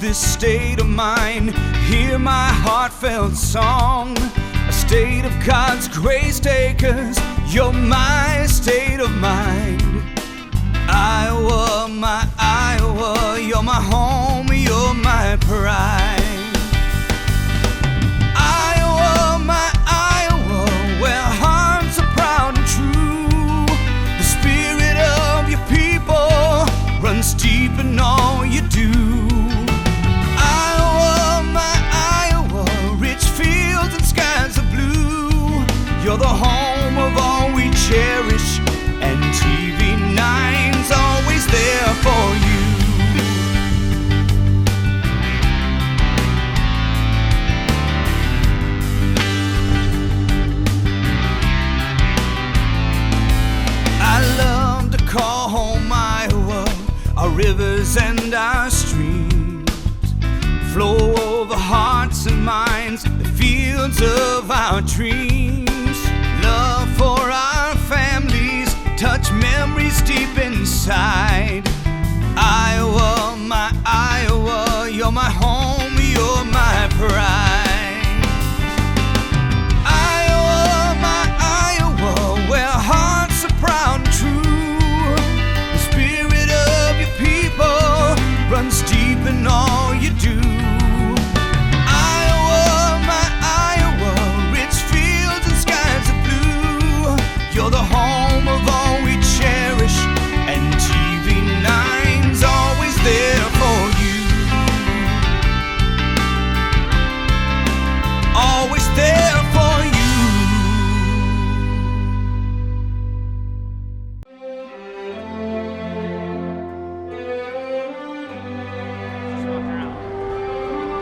this state of mind. Hear my heartfelt song, a state of God's grace takers. You're my state of mind. Iowa, my Iowa, you're my home, you're my pride. Iowa, my Iowa, where hearts are proud and true. The spirit of your people runs deep in all you do. Iowa, my Iowa, rich fields and skies of blue. You're the home of all we cherish, and TV9's always there for you. I love to call home Iowa, our rivers and our streams flow over hearts and minds, the fields of our dreams. Love for our families, touch memories deep inside. Iowa, my Iowa, you're my home, you're my pride. Iowa, my Iowa, where hearts are proud and true. The spirit of your people runs deep in all you do. Iowa, my Iowa, rich fields and skies of blue. You're the home of all we cherish, and TV9's always there for you. Always there for you.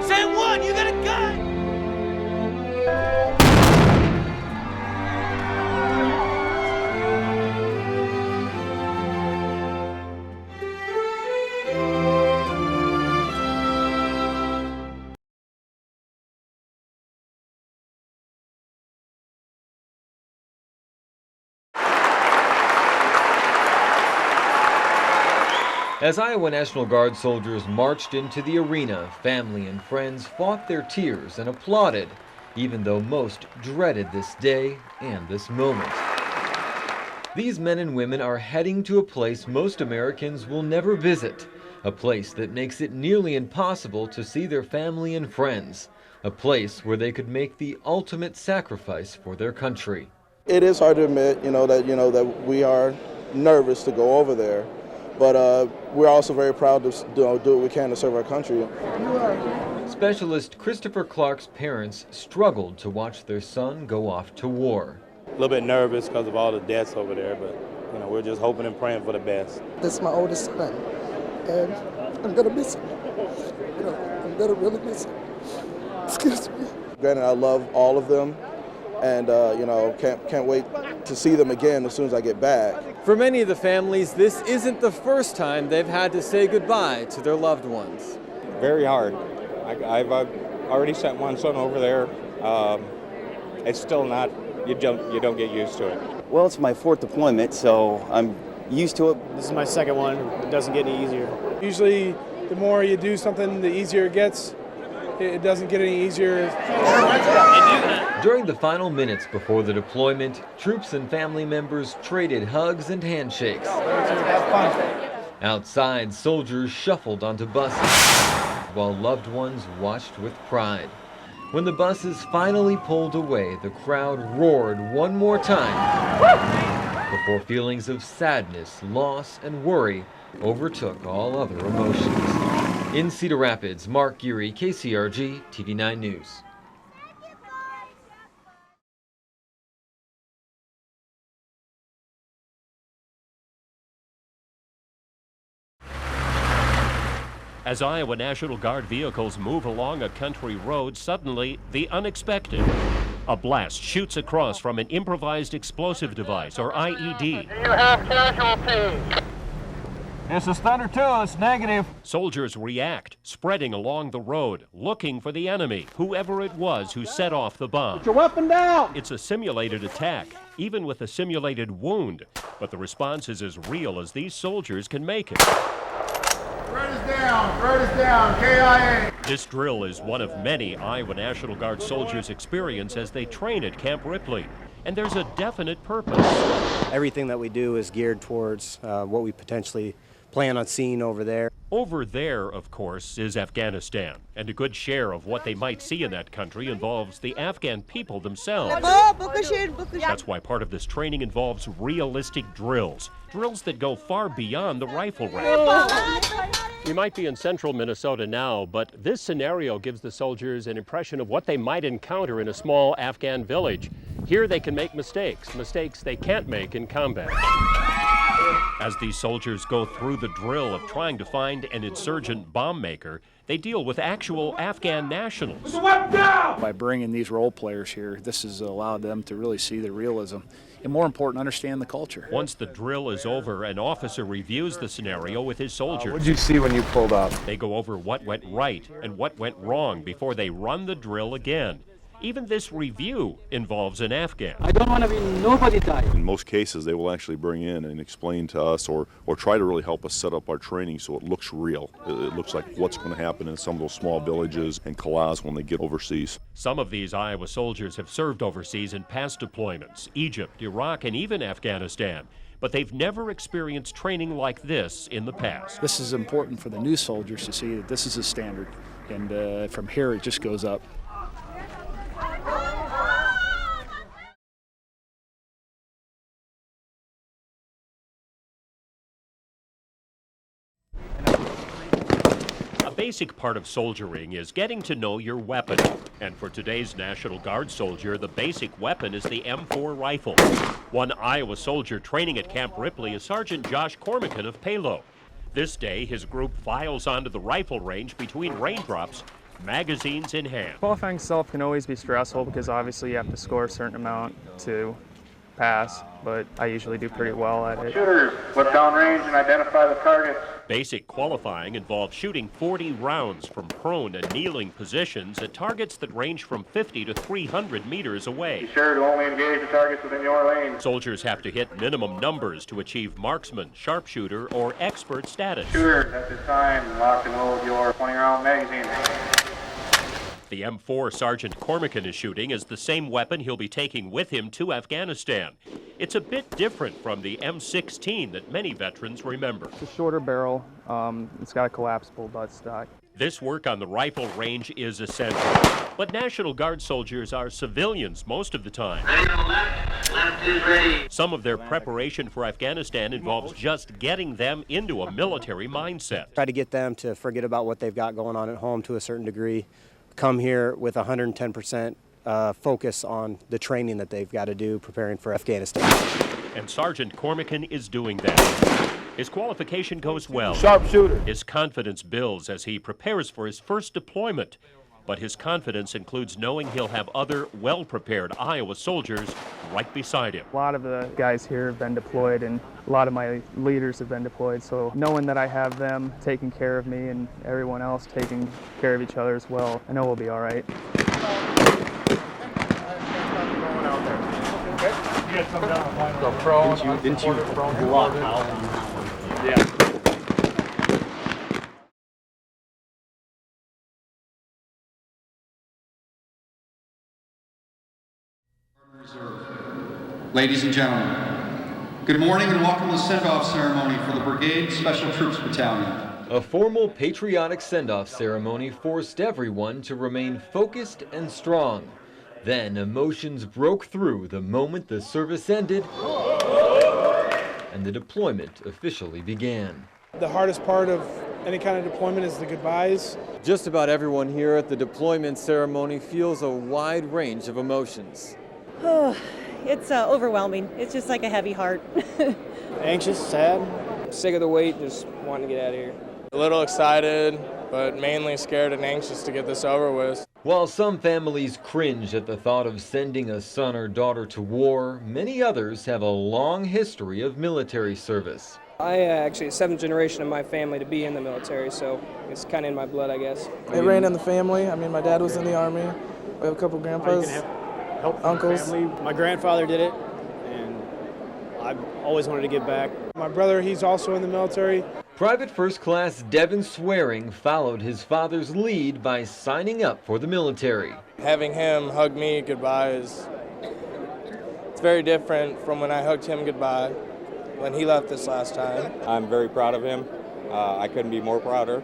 Say one, you got a gun! As Iowa National Guard soldiers marched into the arena, family and friends fought their tears and applauded, even though most dreaded this day and this moment. These men and women are heading to a place most Americans will never visit, a place that makes it nearly impossible to see their family and friends, a place where they could make the ultimate sacrifice for their country. It is hard to admit, that we are nervous to go over there. But we're also very proud to do what we can to serve our country. Specialist Christopher Clark's parents struggled to watch their son go off to war. A little bit nervous because of all the deaths over there, but we're just hoping and praying for the best. This is my oldest son, and I'm gonna miss him. I'm gonna really miss him. Excuse me. Granted, I love all of them, and can't wait to see them again as soon as I get back. For many of the families, this isn't the first time they've had to say goodbye to their loved ones. Very hard. I've already sent one son over there. It's still not, you don't get used to it. Well, it's my 4th deployment, so I'm used to it. This is my 2nd one. It doesn't get any easier. Usually, the more you do something, the easier it gets. It doesn't get any easier. During the final minutes before the deployment, troops and family members traded hugs and handshakes. Outside, soldiers shuffled onto buses, while loved ones watched with pride. When the buses finally pulled away, the crowd roared one more time before feelings of sadness, loss, and worry overtook all other emotions. In Cedar Rapids, Mark Geary, KCRG-TV9 News. As Iowa National Guard vehicles move along a country road, suddenly the unexpected. A blast shoots across from an improvised explosive device, or IED. You have casualties. This is Thunder 2, it's negative. Soldiers react, spreading along the road, looking for the enemy, whoever it was who set off the bomb. Put your weapon down! It's a simulated attack, even with a simulated wound. But the response is as real as these soldiers can make it. Bird is down, KIA. This drill is one of many Iowa National Guard soldiers experience as they train at Camp Ripley. And there's a definite purpose. Everything that we do is geared towards what we potentially plan on seeing over there. Over there, of course, is Afghanistan. And a good share of what they might see in that country involves the Afghan people themselves. That's why part of this training involves realistic drills. Drills that go far beyond the rifle range. We might be in central Minnesota now, but this scenario gives the soldiers an impression of what they might encounter in a small Afghan village. Here they can make mistakes they can't make in combat. As these soldiers go through the drill of trying to find an insurgent bomb maker, they deal with actual Afghan nationals. By bringing these role players here, this has allowed them to really see the realism and, more important, understand the culture. Once the drill is over, an officer reviews the scenario with his soldiers. What did you see when you pulled up? They go over what went right and what went wrong before they run the drill again. Even this review involves an Afghan. I don't want to be nobody die. In most cases, they will actually bring in and explain to us or try to really help us set up our training so it looks real. It looks like what's going to happen in some of those small villages and Kalas when they get overseas. Some of these Iowa soldiers have served overseas in past deployments, Egypt, Iraq, and even Afghanistan. But they've never experienced training like this in the past. This is important for the new soldiers to see that this is a standard, and from here it just goes up. A basic part of soldiering is getting to know your weapon. And for today's National Guard soldier, the basic weapon is the M4 rifle. One Iowa soldier training at Camp Ripley is Sergeant Josh Cormican of Palo. This day, his group files onto the rifle range between raindrops, magazines in hand. Qualifying itself can always be stressful because obviously you have to score a certain amount to pass, but I usually do pretty well at it. Shooters, flip down range and identify the targets. Basic qualifying involves shooting 40 rounds from prone and kneeling positions at targets that range from 50 to 300 meters away. Be sure to only engage the targets within your lane. Soldiers have to hit minimum numbers to achieve marksman, sharpshooter, or expert status. Shooters, at this time, lock and load your 20-round magazine. The M4 Sergeant Cormican is shooting is the same weapon he'll be taking with him to Afghanistan. It's a bit different from the M16 that many veterans remember. It's a shorter barrel. It's got a collapsible buttstock. This work on the rifle range is essential. But National Guard soldiers are civilians most of the time. Left is ready. Some of their preparation for Afghanistan involves just getting them into a military mindset. Try to get them to forget about what they've got going on at home to a certain degree. Come here with 110% focus on the training that they've got to do preparing for Afghanistan. And Sergeant Cormican is doing that. His qualification goes well. Sharpshooter. His confidence builds as he prepares for his first deployment. But his confidence includes knowing he'll have other well-prepared Iowa soldiers right beside him. A lot of the guys here have been deployed, and a lot of my leaders have been deployed, so knowing that I have them taking care of me and everyone else taking care of each other as well, I know we'll be all right. Didn't you block out? Yeah. Ladies and gentlemen, good morning and welcome to the send-off ceremony for the Brigade Special Troops Battalion. A formal patriotic send-off ceremony forced everyone to remain focused and strong. Then emotions broke through the moment the service ended and the deployment officially began. The hardest part of any kind of deployment is the goodbyes. Just about everyone here at the deployment ceremony feels a wide range of emotions. Oh, it's overwhelming. It's just like a heavy heart. Anxious, sad, sick of the wait, just wanting to get out of here. A little excited, but mainly scared and anxious to get this over with. While some families cringe at the thought of sending a son or daughter to war, many others have a long history of military service. I actually, 7th generation of my family to be in the military, so it's kind of in my blood, I guess. It ran in the family. I mean, my dad was in the Army. We have a couple grandpas, uncles. My grandfather did it, and I've always wanted to give back. My brother, he's also in the military. Private First Class Devin Swearing followed his father's lead by signing up for the military. Having him hug me goodbye it's very different from when I hugged him goodbye when he left this last time. I'm very proud of him. I couldn't be more prouder.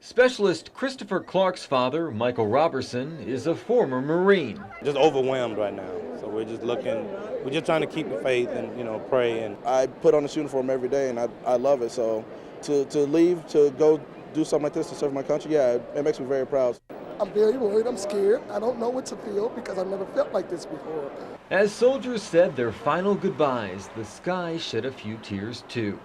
Specialist Christopher Clark's father, Michael Robertson, is a former Marine. Just overwhelmed right now. So we're just trying to keep the faith and, pray. And I put on this uniform every day and I love it. So to leave, to go do something like this to serve my country, yeah, it makes me very proud. I'm very worried, I'm scared. I don't know what to feel because I've never felt like this before. As soldiers said their final goodbyes, the sky shed a few tears too.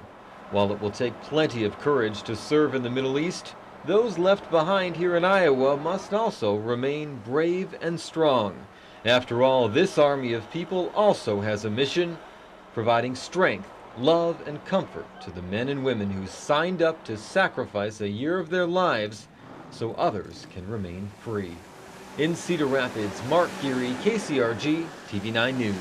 While it will take plenty of courage to serve in the Middle East, those left behind here in Iowa must also remain brave and strong. After all, this army of people also has a mission, providing strength, love, and comfort to the men and women who signed up to sacrifice a year of their lives so others can remain free. In Cedar Rapids, Mark Geary, KCRG-TV9 News.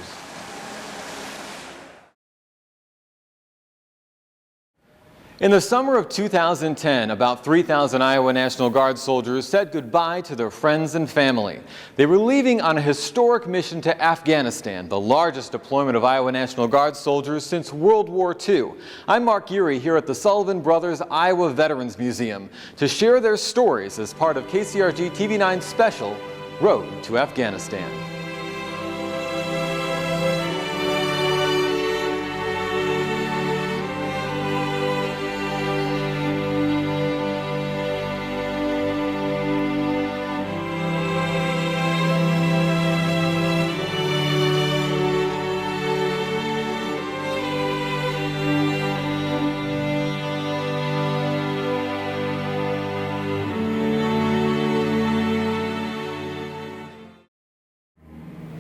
In the summer of 2010, about 3,000 Iowa National Guard soldiers said goodbye to their friends and family. They were leaving on a historic mission to Afghanistan, the largest deployment of Iowa National Guard soldiers since World War II. I'm Mark Geary here at the Sullivan Brothers Iowa Veterans Museum to share their stories as part of KCRG-TV9's special, Road to Afghanistan.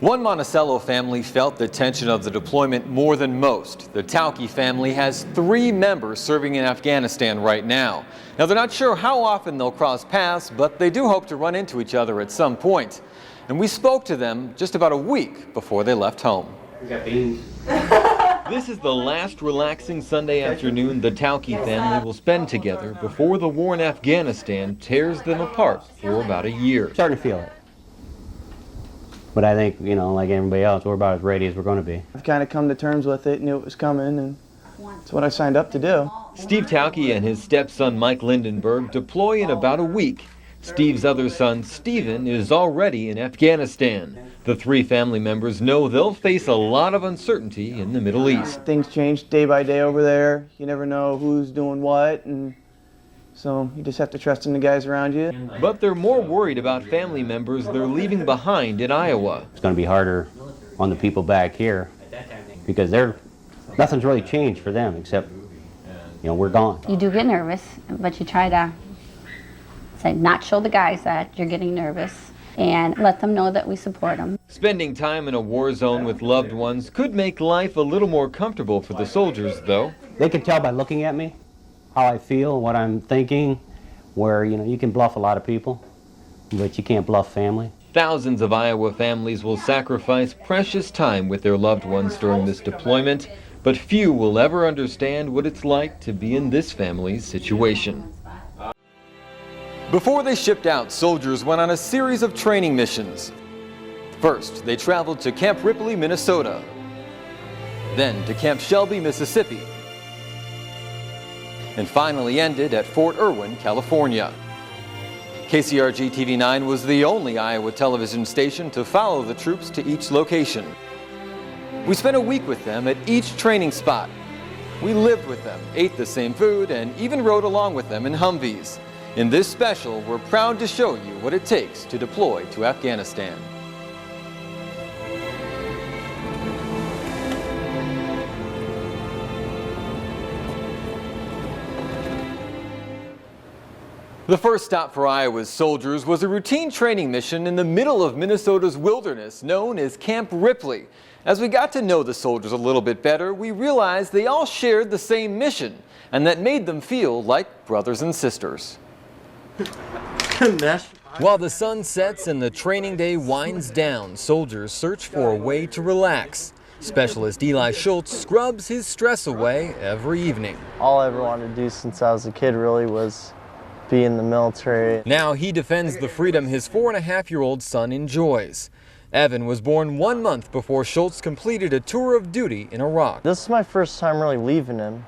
One Monticello family felt the tension of the deployment more than most. The Tauke family has 3 members serving in Afghanistan right now. Now, they're not sure how often they'll cross paths, but they do hope to run into each other at some point. And we spoke to them just about a week before they left home. We got beans. This is the last relaxing Sunday afternoon the Tauke family will spend together before the war in Afghanistan tears them apart for about a year. Starting to feel it. But I think, like everybody else, we're about as ready as we're going to be. I've kind of come to terms with it, knew it was coming, and it's what I signed up to do. Steve Tauke and his stepson Mike Lindenberg deploy in about a week. Steve's other son, Steven, is already in Afghanistan. The 3 family members know they'll face a lot of uncertainty in the Middle East. Things change day by day over there. You never know who's doing what, and so you just have to trust in the guys around you. But they're more worried about family members they're leaving behind in Iowa. It's going to be harder on the people back here because nothing's really changed for them except, we're gone. You do get nervous, but you try to not show the guys that you're getting nervous and let them know that we support them. Spending time in a war zone with loved ones could make life a little more comfortable for the soldiers, though. They can tell by looking at me how I feel, what I'm thinking, where, you can bluff a lot of people, but you can't bluff family. Thousands of Iowa families will sacrifice precious time with their loved ones during this deployment, but few will ever understand what it's like to be in this family's situation. Before they shipped out, soldiers went on a series of training missions. First, they traveled to Camp Ripley, Minnesota, then to Camp Shelby, Mississippi, and finally ended at Fort Irwin, California. KCRG-TV9 was the only Iowa television station to follow the troops to each location. We spent a week with them at each training spot. We lived with them, ate the same food, and even rode along with them in Humvees. In this special, we're proud to show you what it takes to deploy to Afghanistan. The first stop for Iowa's soldiers was a routine training mission in the middle of Minnesota's wilderness known as Camp Ripley. As we got to know the soldiers a little bit better, we realized they all shared the same mission, and that made them feel like brothers and sisters. While the sun sets and the training day winds down, soldiers search for a way to relax. Specialist Eli Schultz scrubs his stress away every evening. All I ever wanted to do since I was a kid really was be in the military. Now he defends the freedom his 4.5-year-old son enjoys. Evan was born 1 month before Schultz completed a tour of duty in Iraq. This is my first time really leaving him.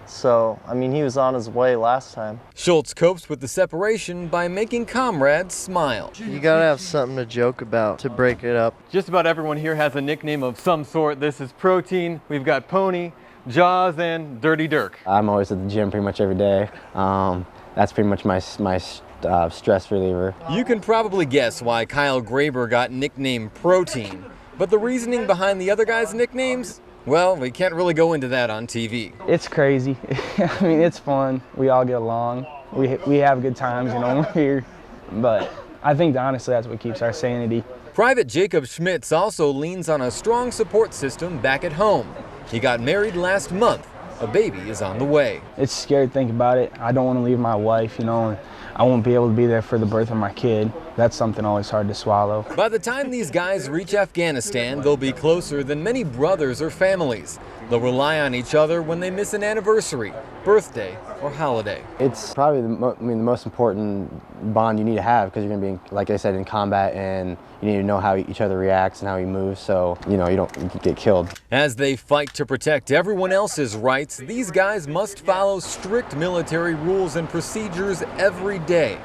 So, I mean, he was on his way last time. Schultz copes with the separation by making comrades smile. You gotta have something to joke about to break it up. Just about everyone here has a nickname of some sort. This is Protein, we've got Pony, Jaws, and Dirty Dirk. I'm always at the gym pretty much every day. That's pretty much my stress reliever. You can probably guess why Kyle Graber got nicknamed Protein, but the reasoning behind the other guys' nicknames? Well, we can't really go into that on TV. It's crazy. I mean, it's fun. We all get along. We have good times, you know, when we're here. But I think honestly that's what keeps our sanity. Private Jacob Schmitz also leans on a strong support system back at home. He got married last month. A baby is on the way. It's scary to think about it. I don't want to leave my wife, you know, and I won't be able to be there for the birth of my kid. That's something always hard to swallow. By the time these guys reach Afghanistan, they'll be closer than many brothers or families. They'll rely on each other when they miss an anniversary, birthday, or holiday. It's probably the most important bond you need to have because you're going to be, like I said, in combat, and you need to know how each other reacts and how he moves so you don't get killed. As they fight to protect everyone else's rights, these guys must follow strict military rules and procedures every day.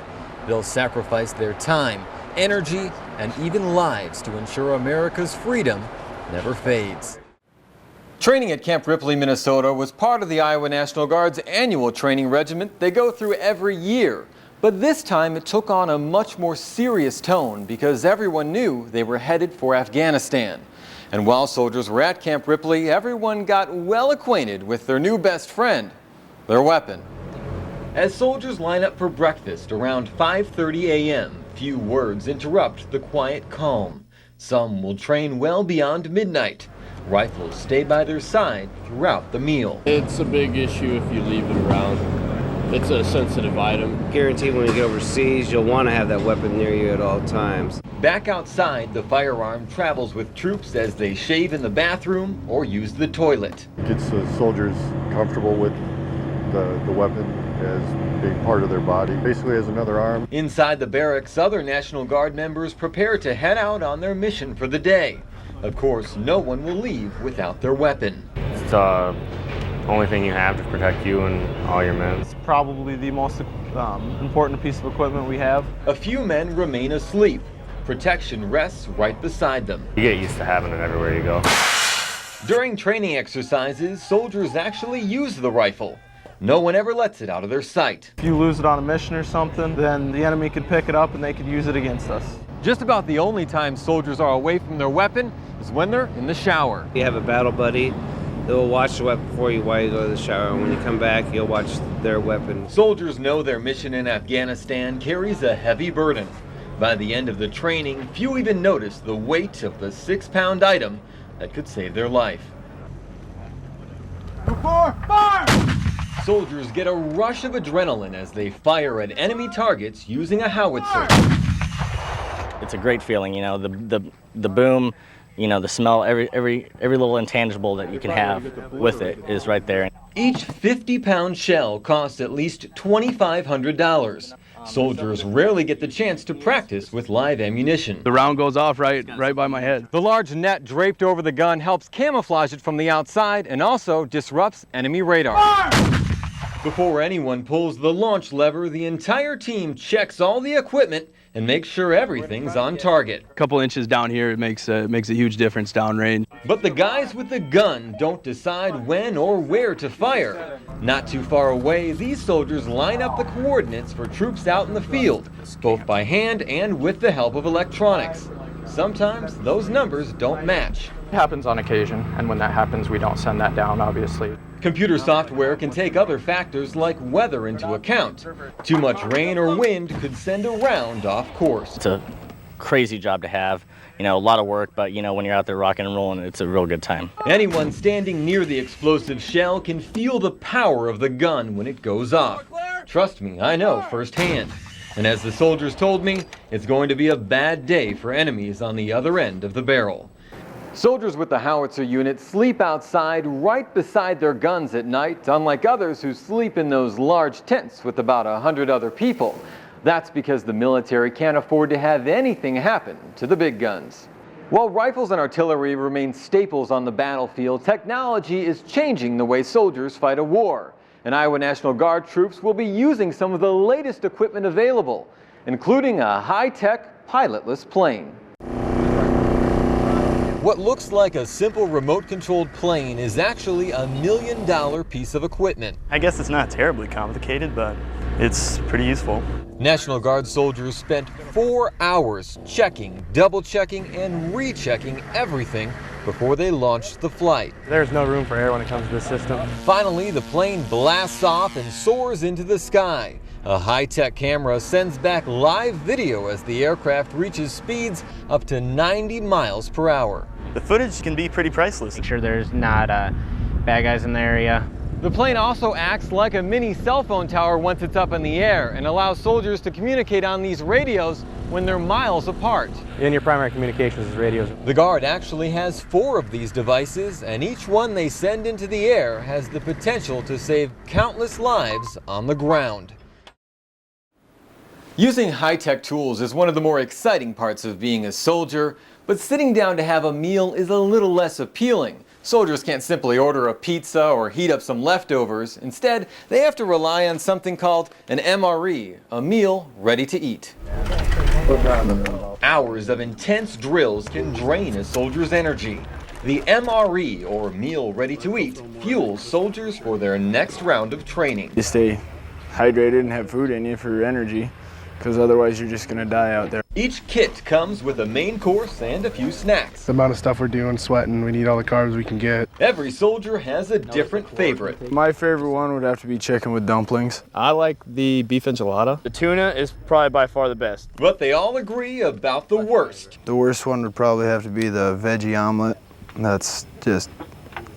They'll sacrifice their time, energy, and even lives to ensure America's freedom never fades. Training at Camp Ripley, Minnesota was part of the Iowa National Guard's annual training regiment they go through every year. But this time it took on a much more serious tone because everyone knew they were headed for Afghanistan. And while soldiers were at Camp Ripley, everyone got well acquainted with their new best friend, their weapon. As soldiers line up for breakfast around 5:30 a.m., few words interrupt the quiet calm. Some will train well beyond midnight. Rifles stay by their side throughout the meal. It's a big issue if you leave it around. It's a sensitive item. Guaranteed when you get overseas, you'll want to have that weapon near you at all times. Back outside, the firearm travels with troops as they shave in the bathroom or use the toilet. It gets the soldiers comfortable with the weapon as being part of their body, basically as another arm. Inside the barracks, other National Guard members prepare to head out on their mission for the day. Of course, no one will leave without their weapon. It's the only thing you have to protect you and all your men. It's probably the most important piece of equipment we have. A few men remain asleep. Protection rests right beside them. You get used to having it everywhere you go. During training exercises, soldiers actually use the rifle. No one ever lets it out of their sight. If you lose it on a mission or something, then the enemy could pick it up and they could use it against us. Just about the only time soldiers are away from their weapon is when they're in the shower. You have a battle buddy that will watch the weapon for you while you go to the shower. And when you come back, you'll watch their weapon. Soldiers know their mission in Afghanistan carries a heavy burden. By the end of the training, few even notice the weight of the 6-pound item that could save their life. Fire! Soldiers get a rush of adrenaline as they fire at enemy targets using a howitzer. It's a great feeling, you know, the boom, you know, the smell, every little intangible that you can have with it is right there. Each 50-pound shell costs at least $2,500. Soldiers rarely get the chance to practice with live ammunition. The round goes off right by my head. The large net draped over the gun helps camouflage it from the outside and also disrupts enemy radar. Fire! Before anyone pulls the launch lever, the entire team checks all the equipment and makes sure everything's on target. A couple inches down here, it makes a huge difference downrange. But the guys with the gun don't decide when or where to fire. Not too far away, these soldiers line up the coordinates for troops out in the field, both by hand and with the help of electronics. Sometimes those numbers don't match. It happens on occasion, and when that happens, we don't send that down, obviously. Computer software can take other factors like weather into account. Too much rain or wind could send a round off course. It's a crazy job to have, you know, a lot of work, but you know, when you're out there rocking and rolling, it's a real good time. Anyone standing near the explosive shell can feel the power of the gun when it goes off. Trust me, I know firsthand. And as the soldiers told me, it's going to be a bad day for enemies on the other end of the barrel. Soldiers with the howitzer unit sleep outside right beside their guns at night, unlike others who sleep in those large tents with about 100 other people. That's because the military can't afford to have anything happen to the big guns. While rifles and artillery remain staples on the battlefield, technology is changing the way soldiers fight a war. And Iowa National Guard troops will be using some of the latest equipment available, including a high-tech pilotless plane. What looks like a simple remote-controlled plane is actually a $1 million piece of equipment. I guess it's not terribly complicated, but it's pretty useful. National Guard soldiers spent 4 hours checking, double-checking, and rechecking everything before they launched the flight. There's no room for error when it comes to this system. Finally, the plane blasts off and soars into the sky. A high-tech camera sends back live video as the aircraft reaches speeds up to 90 miles per hour. The footage can be pretty priceless. Make sure there's not bad guys in the area. The plane also acts like a mini cell phone tower once it's up in the air and allows soldiers to communicate on these radios when they're miles apart. And your primary communications is radios. The Guard actually has 4 of these devices, and each one they send into the air has the potential to save countless lives on the ground. Using high-tech tools is one of the more exciting parts of being a soldier, but sitting down to have a meal is a little less appealing. Soldiers can't simply order a pizza or heat up some leftovers. Instead, they have to rely on something called an MRE, a meal ready to eat. Hours of intense drills can drain a soldier's energy. The MRE, or meal ready to eat, fuels soldiers for their next round of training. You stay hydrated and have food in you for your energy, because otherwise you're just going to die out there. Each kit comes with a main course and a few snacks. The amount of stuff we're doing, sweating, we need all the carbs we can get. Every soldier has a different favorite. My favorite one would have to be chicken with dumplings. I like the beef enchilada. The tuna is probably by far the best. But they all agree about the worst. The worst one would probably have to be the veggie omelet. That's just,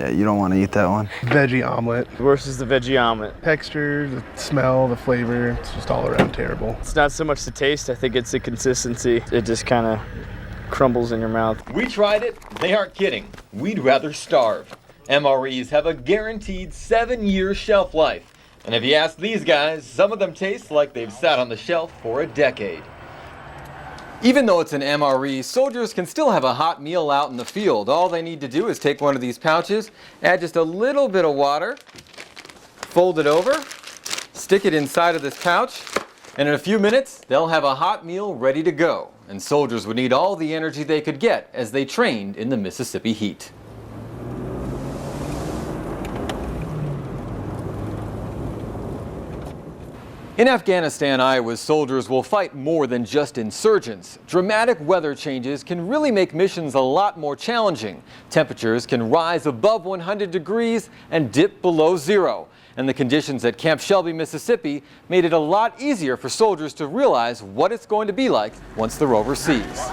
yeah, you don't want to eat that one. Veggie omelet. The worst is the veggie omelet. Texture, the smell, the flavor, it's just all around terrible. It's not so much the taste, I think it's the consistency. It just kind of crumbles in your mouth. We tried it, they aren't kidding. We'd rather starve. MREs have a guaranteed 7-year shelf life. And if you ask these guys, some of them taste like they've sat on the shelf for a decade. Even though it's an MRE, soldiers can still have a hot meal out in the field. All they need to do is take one of these pouches, add just a little bit of water, fold it over, stick it inside of this pouch, and in a few minutes, they'll have a hot meal ready to go. And soldiers would need all the energy they could get as they trained in the Mississippi heat. In Afghanistan, Iowa's soldiers will fight more than just insurgents. Dramatic weather changes can really make missions a lot more challenging. Temperatures can rise above 100 degrees and dip below 0. And the conditions at Camp Shelby, Mississippi made it a lot easier for soldiers to realize what it's going to be like once they're overseas.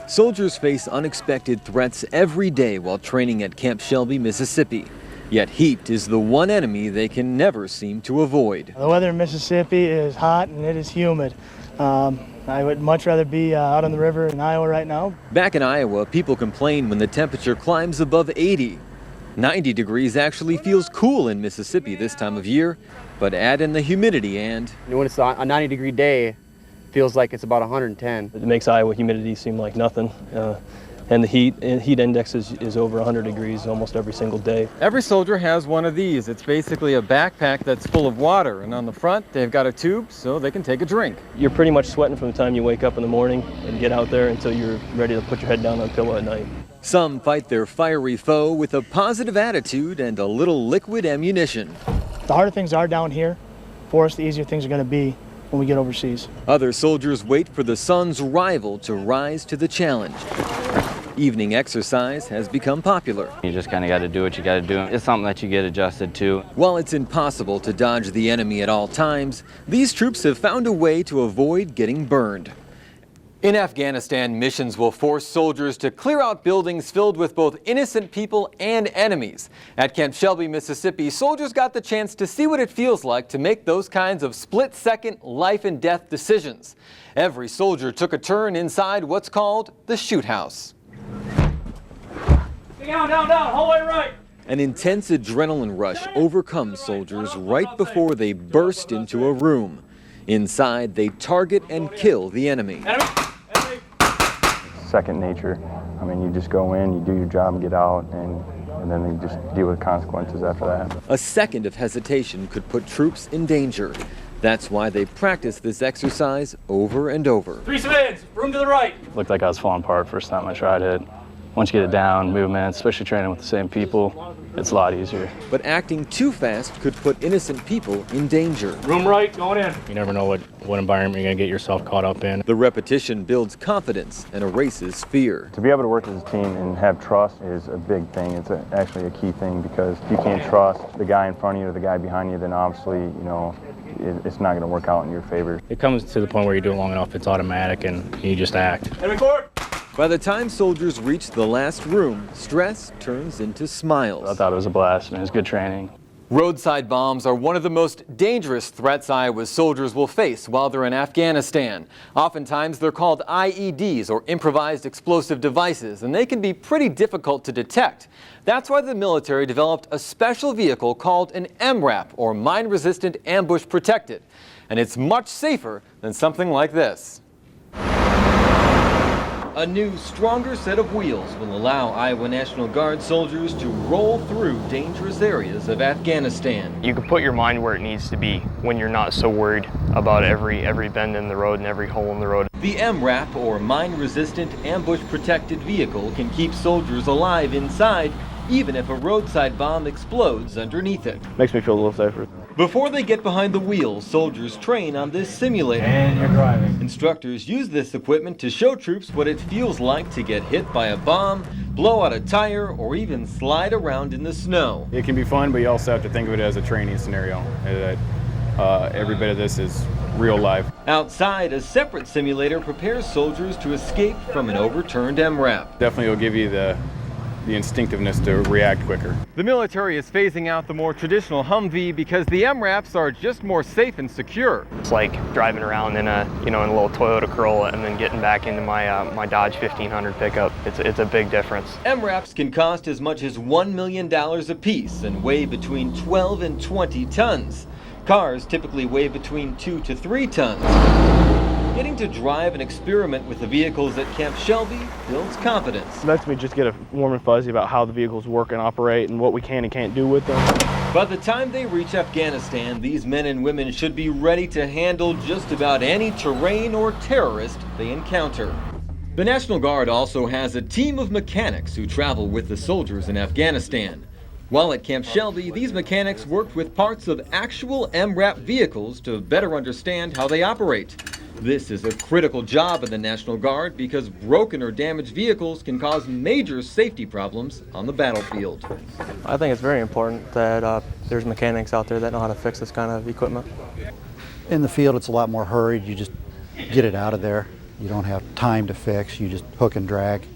Soldiers face unexpected threats every day while training at Camp Shelby, Mississippi. Yet heat is the one enemy they can never seem to avoid. The weather in Mississippi is hot and it is humid. I would much rather be out on the river in Iowa right now. Back in Iowa, people complain when the temperature climbs above 80. 90 degrees actually feels cool in Mississippi this time of year, but add in the humidity and when it's a 90-degree day, it feels like it's about 110. It makes Iowa humidity seem like nothing. And the heat index is over 100 degrees almost every single day. Every soldier has one of these. It's basically a backpack that's full of water, and on the front they've got a tube so they can take a drink. You're pretty much sweating from the time you wake up in the morning and get out there until you're ready to put your head down on a pillow at night. Some fight their fiery foe with a positive attitude and a little liquid ammunition. The harder things are down here, for us the easier things are going to be when we get overseas. Other soldiers wait for the sun's rival to rise to the challenge. Evening exercise has become popular. You just kind of got to do what you got to do. It's something that you get adjusted to. While it's impossible to dodge the enemy at all times, these troops have found a way to avoid getting burned. In Afghanistan, missions will force soldiers to clear out buildings filled with both innocent people and enemies. At Camp Shelby, Mississippi, soldiers got the chance to see what it feels like to make those kinds of split-second life and death decisions. Every soldier took a turn inside what's called the shoot house. Down, whole way right. An intense adrenaline rush overcomes soldiers right before they burst into a room. Inside, they target and kill the enemy. Second nature. I mean, you just go in, you do your job and get out, and then you just deal with consequences after that. A second of hesitation could put troops in danger. That's why they practice this exercise over and over. 3 civilians, room to the right. Looked like I was falling apart first time I tried it. Once you get it down, movement, especially training with the same people, it's a lot easier. But acting too fast could put innocent people in danger. Room right, going in. You never know what environment you're going to get yourself caught up in. The repetition builds confidence and erases fear. To be able to work as a team and have trust is a big thing. It's actually a key thing, because if you can't trust the guy in front of you or the guy behind you, then obviously, you know, it's not going to work out in your favor. It comes to the point where you do it long enough, it's automatic and you just act. Enemy forward. By the time soldiers reach the last room, stress turns into smiles. I thought it was a blast, and it was good training. Roadside bombs are one of the most dangerous threats Iowa's soldiers will face while they're in Afghanistan. Oftentimes they're called IEDs, or improvised explosive devices, and they can be pretty difficult to detect. That's why the military developed a special vehicle called an MRAP, or Mine Resistant Ambush Protected. And it's much safer than something like this. A new, stronger set of wheels will allow Iowa National Guard soldiers to roll through dangerous areas of Afghanistan. You can put your mind where it needs to be when you're not so worried about every bend in the road and every hole in the road. The MRAP, or Mine Resistant Ambush Protected Vehicle, can keep soldiers alive inside, even if a roadside bomb explodes underneath it. Makes me feel a little safer. Before they get behind the wheel, soldiers train on this simulator. And you're driving. Instructors use this equipment to show troops what it feels like to get hit by a bomb, blow out a tire, or even slide around in the snow. It can be fun, but you also have to think of it as a training scenario. Every bit of this is real life. Outside, a separate simulator prepares soldiers to escape from an overturned MRAP. Definitely will give you the instinctiveness to react quicker. The military is phasing out the more traditional Humvee because the MRAPs are just more safe and secure. It's like driving around in a little Toyota Corolla and then getting back into my Dodge 1500 pickup. It's a big difference. MRAPs can cost as much as $1 million a piece and weigh between 12 and 20 tons. Cars typically weigh between 2 to 3 tons. Getting to drive and experiment with the vehicles at Camp Shelby builds confidence. It lets me just get a warm and fuzzy about how the vehicles work and operate and what we can and can't do with them. By the time they reach Afghanistan, these men and women should be ready to handle just about any terrain or terrorist they encounter. The National Guard also has a team of mechanics who travel with the soldiers in Afghanistan. While at Camp Shelby, these mechanics worked with parts of actual MRAP vehicles to better understand how they operate. This is a critical job in the National Guard because broken or damaged vehicles can cause major safety problems on the battlefield. I think it's very important that there's mechanics out there that know how to fix this kind of equipment. In the field, it's a lot more hurried. You just get it out of there. You don't have time to fix. You just hook and drag.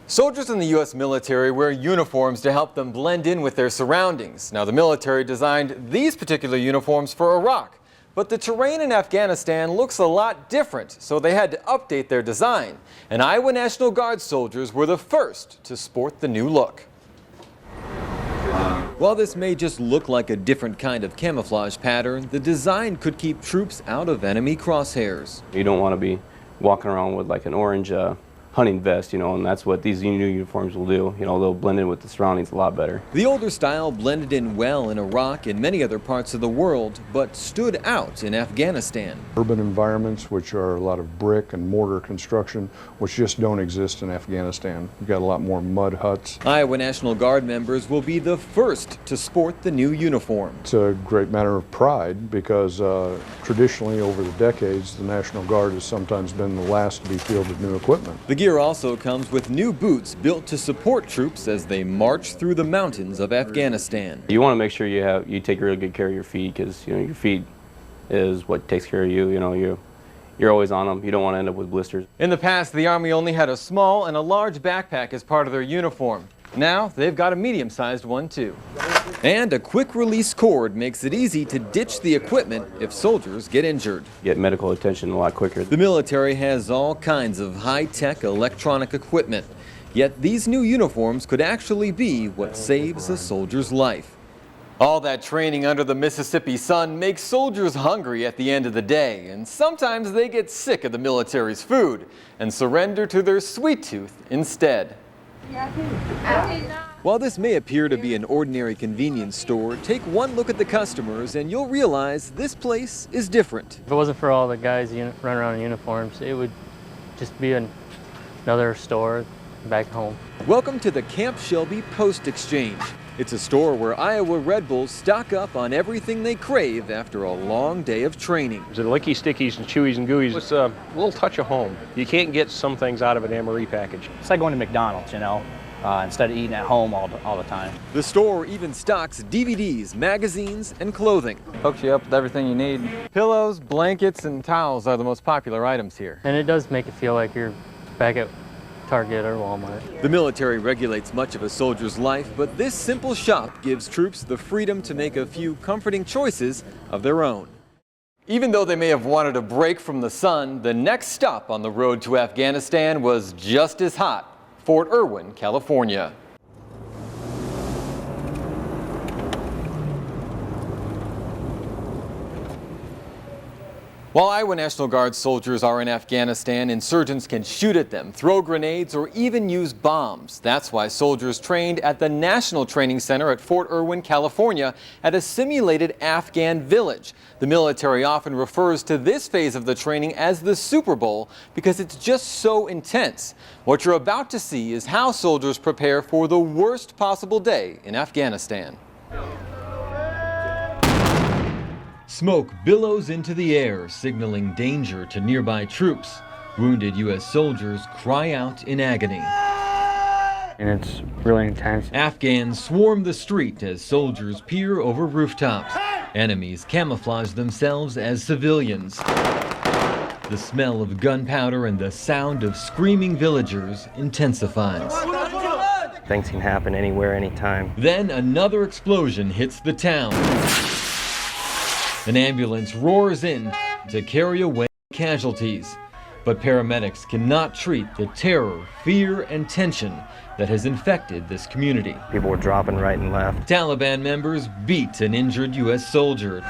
Soldiers in the U.S. military wear uniforms to help them blend in with their surroundings. Now, the military designed these particular uniforms for Iraq. But the terrain in Afghanistan looks a lot different, so they had to update their design. And Iowa National Guard soldiers were the first to sport the new look. While this may just look like a different kind of camouflage pattern, the design could keep troops out of enemy crosshairs. You don't want to be walking around with like an orange hunting vest, and that's what these new uniforms will do. They'll blend in with the surroundings a lot better. The older style blended in well in Iraq and many other parts of the world, but stood out in Afghanistan. Urban environments, which are a lot of brick and mortar construction, which just don't exist in Afghanistan. We've got a lot more mud huts. Iowa National Guard members will be the first to sport the new uniform. It's a great matter of pride because traditionally over the decades, the National Guard has sometimes been the last to be fielded new equipment. The gear also comes with new boots built to support troops as they march through the mountains of Afghanistan. You want to make sure you take really good care of your feet because your feet is what takes care of you. You're always on them. You don't want to end up with blisters. In the past, the Army only had a small and a large backpack as part of their uniform. Now, they've got a medium-sized one, too. And a quick-release cord makes it easy to ditch the equipment if soldiers get injured. Get medical attention a lot quicker. The military has all kinds of high-tech electronic equipment. Yet these new uniforms could actually be what saves a soldier's life. All that training under the Mississippi sun makes soldiers hungry at the end of the day, and sometimes they get sick of the military's food and surrender to their sweet tooth instead. While this may appear to be an ordinary convenience store, take one look at the customers and you'll realize this place is different. If it wasn't for all the guys running around in uniforms, it would just be another store back home. Welcome to the Camp Shelby Post Exchange. It's a store where Iowa Red Bulls stock up on everything they crave after a long day of training. The licky stickies and chewies and gooeys, it's a little touch of home. You can't get some things out of an Emery package. It's like going to McDonald's, you know, instead of eating at home all the time. The store even stocks DVDs, magazines, and clothing. Hooks you up with everything you need. Pillows, blankets, and towels are the most popular items here. And it does make it feel like you're back at Target or Walmart. The military regulates much of a soldier's life, but this simple shop gives troops the freedom to make a few comforting choices of their own. Even though they may have wanted a break from the sun, the next stop on the road to Afghanistan was just as hot: Fort Irwin, California. While Iowa National Guard soldiers are in Afghanistan, insurgents can shoot at them, throw grenades, or even use bombs. That's why soldiers trained at the National Training Center at Fort Irwin, California, at a simulated Afghan village. The military often refers to this phase of the training as the Super Bowl because it's just so intense. What you're about to see is how soldiers prepare for the worst possible day in Afghanistan. Smoke billows into the air, signaling danger to nearby troops. Wounded U.S. soldiers cry out in agony. And it's really intense. Afghans swarm the street as soldiers peer over rooftops. Enemies camouflage themselves as civilians. The smell of gunpowder and the sound of screaming villagers intensifies. Things can happen anywhere, anytime. Then another explosion hits the town. An ambulance roars in to carry away casualties. But paramedics cannot treat the terror, fear, and tension that has infected this community. People were dropping right and left. Taliban members beat an injured U.S. soldier,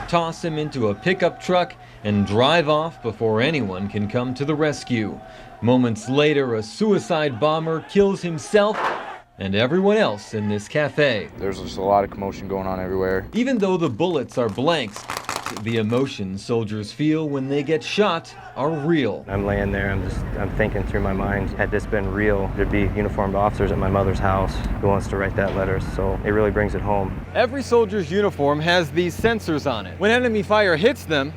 toss him into a pickup truck, and drive off before anyone can come to the rescue. Moments later, a suicide bomber kills himself and everyone else in this cafe. There's just a lot of commotion going on everywhere. Even though the bullets are blanks, the emotions soldiers feel when they get shot are real. I'm laying there, I'm thinking through my mind, had this been real, there'd be uniformed officers at my mother's house who wants to write that letter, so it really brings it home. Every soldier's uniform has these sensors on it. When enemy fire hits them,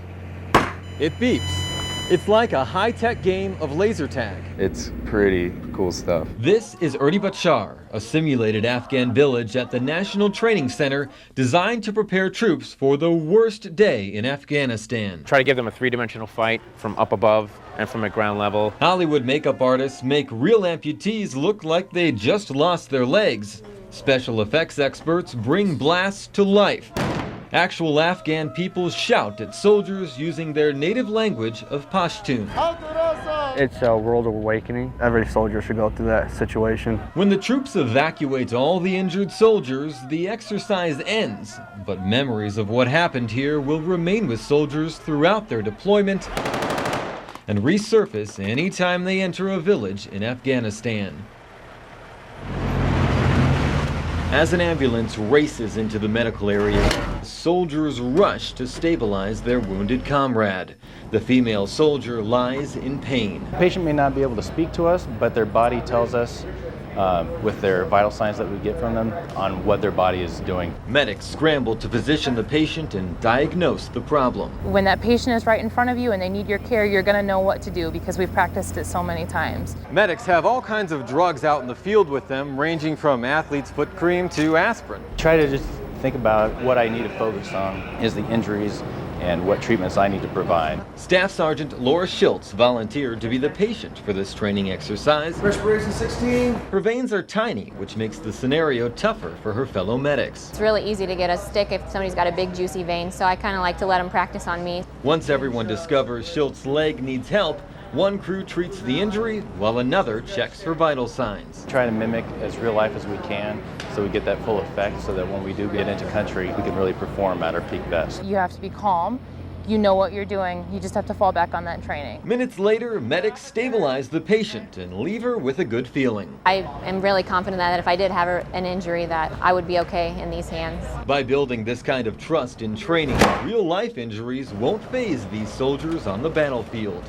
it beeps. It's like a high-tech game of laser tag. It's pretty cool stuff. This is Erdi Bachar, a simulated Afghan village at the National Training Center designed to prepare troops for the worst day in Afghanistan. Try to give them a three-dimensional fight from up above and from at ground level. Hollywood makeup artists make real amputees look like they just lost their legs. Special effects experts bring blasts to life. Actual Afghan people shout at soldiers using their native language of Pashtun. It's a world awakening. Every soldier should go through that situation. When the troops evacuate all the injured soldiers, the exercise ends. But memories of what happened here will remain with soldiers throughout their deployment and resurface anytime they enter a village in Afghanistan. As an ambulance races into the medical area, soldiers rush to stabilize their wounded comrade. The female soldier lies in pain. The patient may not be able to speak to us, but their body tells us with their vital signs that we get from them on what their body is doing. Medics scramble to position the patient and diagnose the problem. When that patient is right in front of you and they need your care, you're going to know what to do because we've practiced it so many times. Medics have all kinds of drugs out in the field with them, ranging from athlete's foot cream to aspirin. Try to just think about what I need to focus on is the injuries and what treatments I need to provide. Staff Sergeant Laura Schultz volunteered to be the patient for this training exercise. Respiration 16. Her veins are tiny, which makes the scenario tougher for her fellow medics. It's really easy to get a stick if somebody's got a big juicy vein, so I kind of like to let them practice on me. Once everyone discovers Schultz's leg needs help, One crew treats the injury while another checks for vital signs. Try to mimic as real life as we can so we get that full effect so that when we do get into country, we can really perform at our peak best. You have to be calm. You know what you're doing. You just have to fall back on that training. Minutes later, medics stabilize the patient and leave her with a good feeling. I am really confident that if I did have an injury that I would be okay in these hands. By building this kind of trust in training, real-life injuries won't faze these soldiers on the battlefield.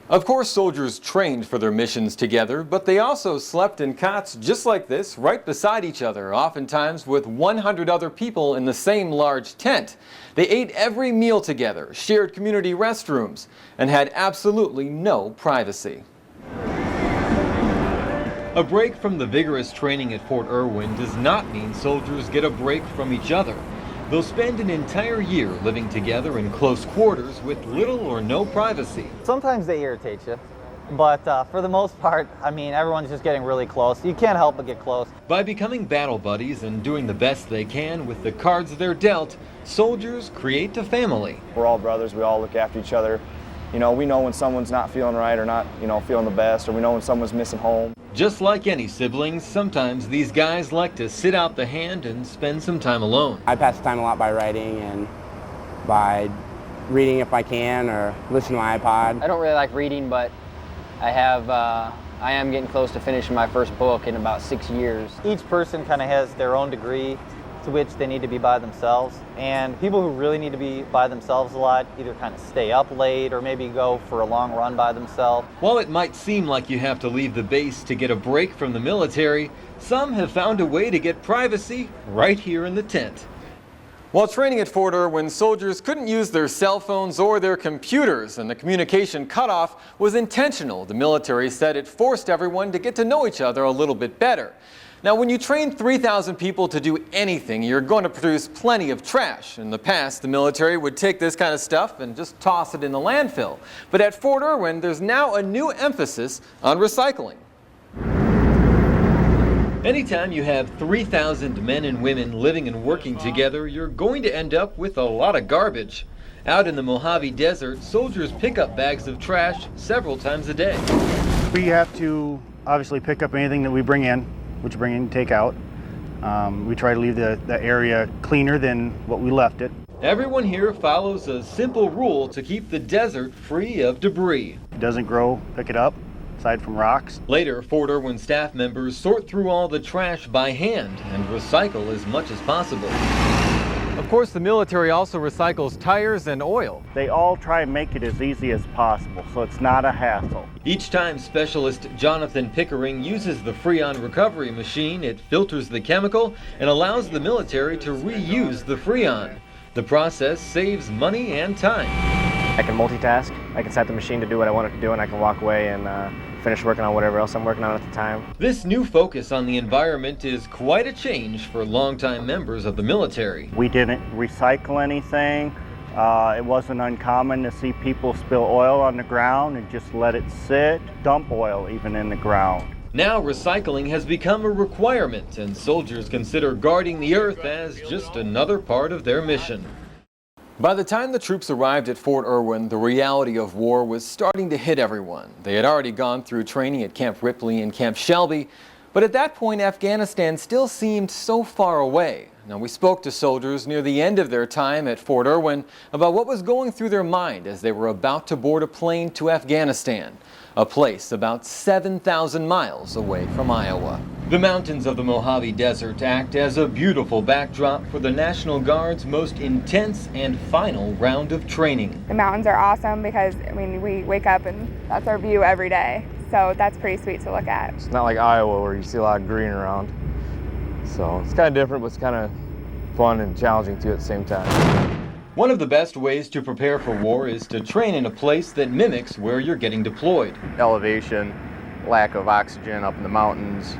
Of course, soldiers trained for their missions together, but they also slept in cots just like this, right beside each other, oftentimes with 100 other people in the same large tent. They ate every meal together, shared community restrooms, and had absolutely no privacy. A break from the vigorous training at Fort Irwin does not mean soldiers get a break from each other. They'll spend an entire year living together in close quarters with little or no privacy. Sometimes they irritate you, but for the most part, I mean, everyone's just getting really close. You can't help but get close. By becoming battle buddies and doing the best they can with the cards they're dealt, soldiers create a family. We're all brothers. We all look after each other. You know, we know when someone's not feeling right or not, feeling the best, or we know when someone's missing home. Just like any siblings, sometimes these guys like to sit out the hand and spend some time alone. I pass the time a lot by writing and by reading if I can, or listen to my iPod. I don't really like reading, but I am getting close to finishing my first book in about 6 years. Each person kind of has their own degree to which they need to be by themselves, and people who really need to be by themselves a lot either kind of stay up late or maybe go for a long run by themselves. While it might seem like you have to leave the base to get a break from the military, some have found a way to get privacy right here in the tent. While training at Fort Irwin, soldiers couldn't use their cell phones or their computers, and the communication cutoff was intentional. The military said it forced everyone to get to know each other a little bit better. Now, when you train 3,000 people to do anything, you're going to produce plenty of trash. In the past, the military would take this kind of stuff and just toss it in the landfill. But at Fort Irwin, there's now a new emphasis on recycling. Anytime you have 3,000 men and women living and working together, you're going to end up with a lot of garbage. Out in the Mojave Desert, soldiers pick up bags of trash several times a day. We have to obviously pick up anything that we bring in, which bring in and take out. We try to leave the area cleaner than what we left it. Everyone here follows a simple rule to keep the desert free of debris. If it doesn't grow, pick it up, aside from rocks. Later, Fort Irwin staff members sort through all the trash by hand and recycle as much as possible. Of course, the military also recycles tires and oil. They all try and make it as easy as possible, so it's not a hassle. Each time specialist Jonathan Pickering uses the Freon recovery machine, it filters the chemical and allows the military to reuse the Freon. The process saves money and time. I can multitask. I can set the machine to do what I want it to do, and I can walk away and finish working on whatever else I'm working on at the time. This new focus on the environment is quite a change for longtime members of the military. We didn't recycle anything. It wasn't uncommon to see people spill oil on the ground and just let it sit, dump oil even in the ground. Now recycling has become a requirement, and soldiers consider guarding the earth as just another part of their mission. By the time the troops arrived at Fort Irwin, the reality of war was starting to hit everyone. They had already gone through training at Camp Ripley and Camp Shelby, but at that point, Afghanistan still seemed so far away. Now, we spoke to soldiers near the end of their time at Fort Irwin about what was going through their mind as they were about to board a plane to Afghanistan, a place about 7,000 miles away from Iowa. The mountains of the Mojave Desert act as a beautiful backdrop for the National Guard's most intense and final round of training. The mountains are awesome because, I mean, we wake up and that's our view every day. So that's pretty sweet to look at. It's not like Iowa where you see a lot of green around. So it's kind of different, but it's kind of fun and challenging too at the same time. One of the best ways to prepare for war is to train in a place that mimics where you're getting deployed. Elevation, lack of oxygen up in the mountains,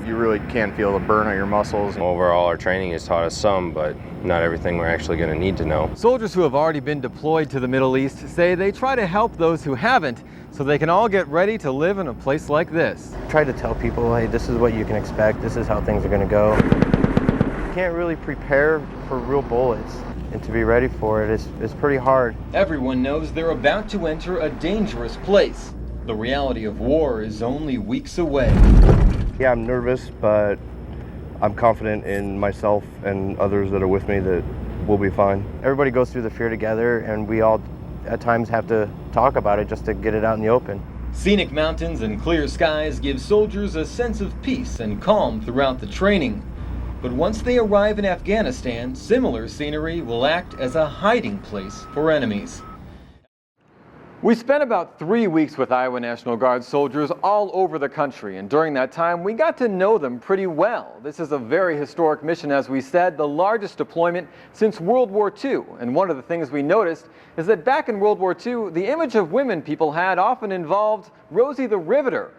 you really can feel the burn on your muscles. Overall, our training has taught us some, but not everything we're actually going to need to know. Soldiers who have already been deployed to the Middle East say they try to help those who haven't so they can all get ready to live in a place like this. Try to tell people, hey, this is what you can expect, this is how things are going to go. can't really prepare for real bullets, and to be ready for it is pretty hard. Everyone knows they're about to enter a dangerous place. The reality of war is only weeks away. Yeah, I'm nervous, but I'm confident in myself and others that are with me that we'll be fine. Everybody goes through the fear together, and we all at times have to talk about it just to get it out in the open. Scenic mountains and clear skies give soldiers a sense of peace and calm throughout the training. But once they arrive in Afghanistan, similar scenery will act as a hiding place for enemies. We spent about 3 weeks with Iowa National Guard soldiers all over the country, and during that time we got to know them pretty well. This is a very historic mission, as we said, the largest deployment since World War II. And one of the things we noticed is that back in World War II, the image of women people had often involved Rosie the Riveter.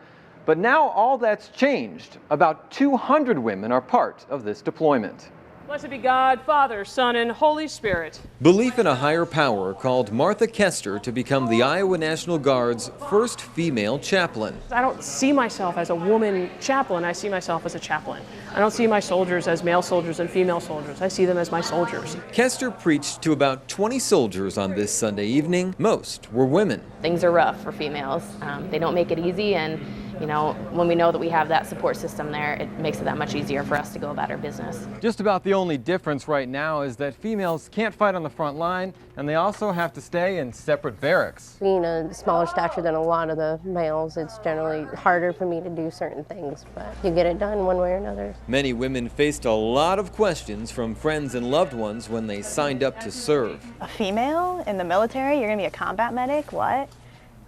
But now all that's changed. About 200 women are part of this deployment. Blessed be God, Father, Son, and Holy Spirit. Belief in a higher power called Martha Kester to become the Iowa National Guard's first female chaplain. I don't see myself as a woman chaplain, I see myself as a chaplain. I don't see my soldiers as male soldiers and female soldiers. I see them as my soldiers. Kester preached to about 20 soldiers on this Sunday evening. Most were women. Things are rough for females. They don't make it easy, and you know, when we know that we have that support system there, it makes it that much easier for us to go about our business. Just about the only difference right now is that females can't fight on the front line, and they also have to stay in separate barracks. Being a smaller stature than a lot of the males, it's generally harder for me to do certain things, but you get it done one way or another. Many women faced a lot of questions from friends and loved ones when they signed up to serve. A female in the military? You're gonna be a combat medic? What?